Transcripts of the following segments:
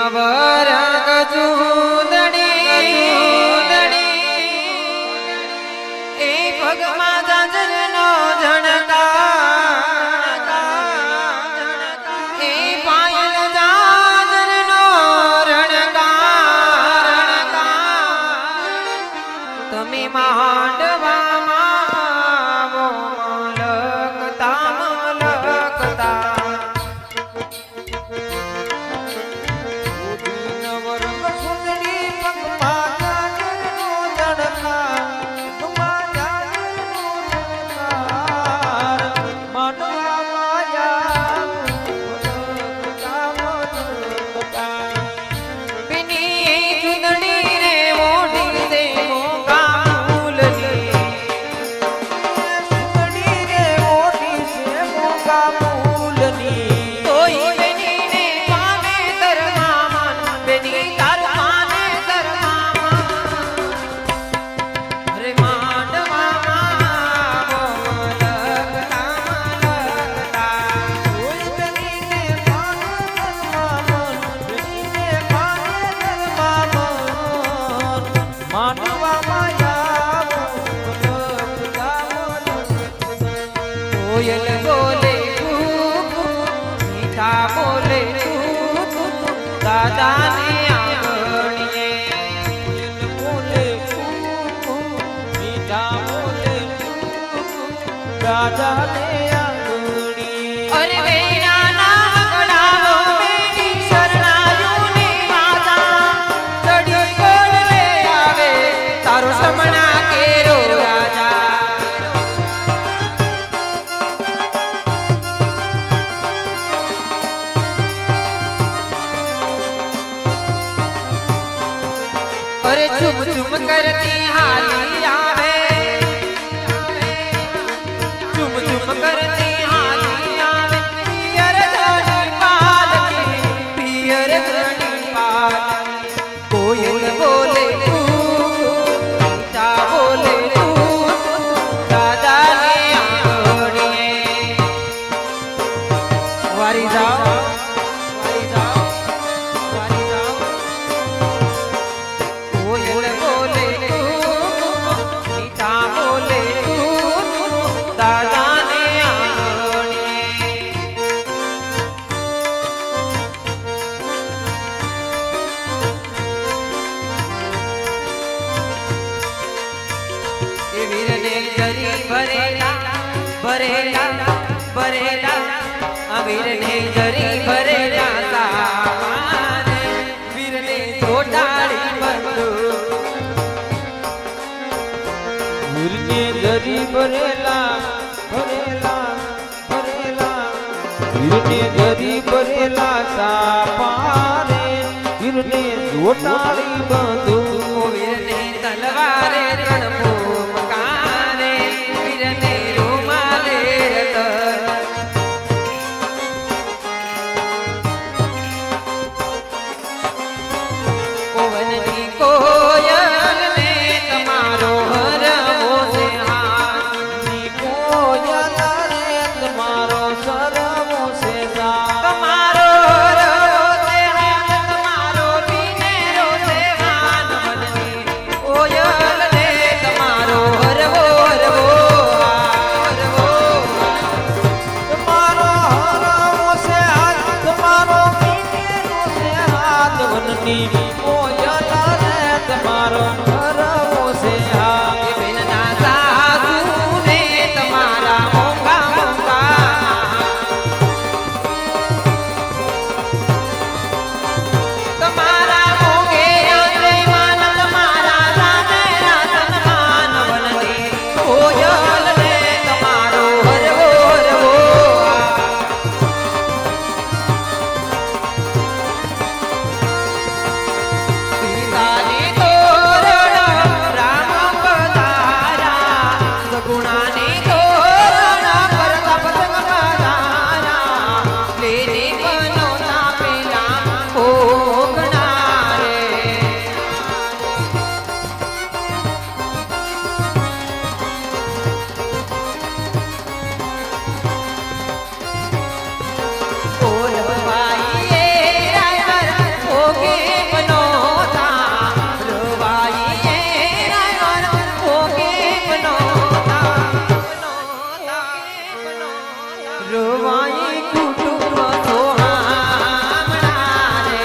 નવરંગ જુદડી એ પગમાં જાજરનો ઝણકા એ પાયલ જાજરનો રણકા તમે માંડવામાં મલકતા कोयल बोले मीठा बोले दादा ने आंगणिए कोयल बोले मीठा बोले दादा ने आंगणिए अरे वेना ना गड़ावो मेरी शरणायु ने माता चढ़ी गोल ले आवे तारो समणा केरो राजा अरे झुम झुम करती हाली आवे झुम झुम करती हाली आवे पियर धनी पाल की पियर धनी पाल कोयल बोले मीठा बोले दादा ने आंगणिए वारी जाओ कोयल बोले मीठा बोले दादा ने आंगणिए ए वीर ने जरी भरेला भरेला भरेला वीर ने जरी भरेला सामाने वीर ने छोटाड़ी जरी भरेला भरेला भरेला वीरने जरी भरेला सापारे वीरने जोटाड़ी बंधु वीरने तलवारे रणभूमकारे वीरने रुमाले रतर पवननी कोयल ने तमारो તમારો રોવાઈ કુટુંબ સોહામણા રે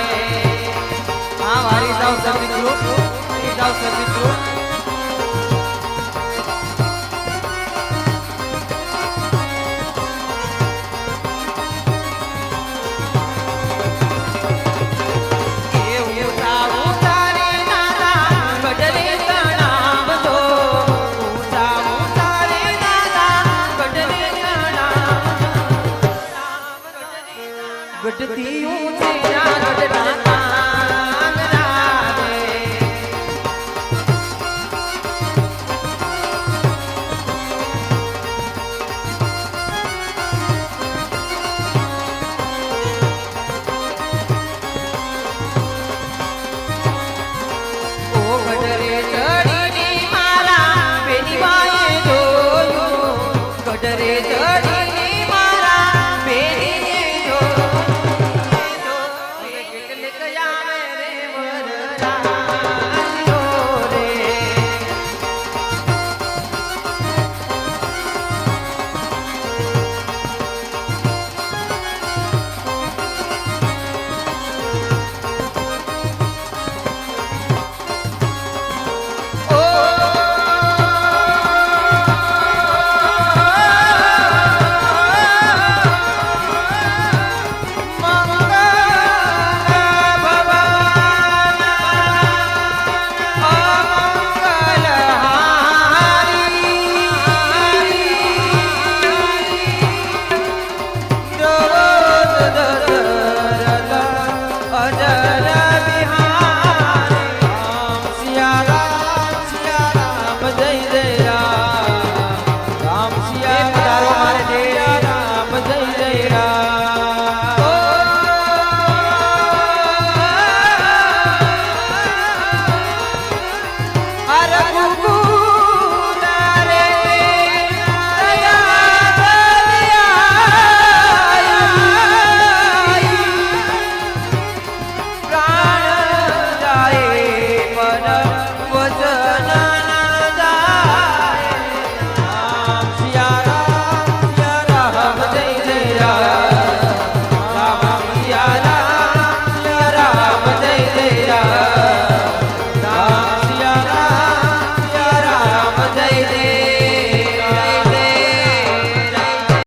આ વારી જાવ સમિત્રો વારી જાવ સમિત્રો ગઢતી ઊંચે ગઢડા કાંગરા રે ઓ ગઢરે ચડીને મારા પેલી બાએ જોયું ગઢરે ચડી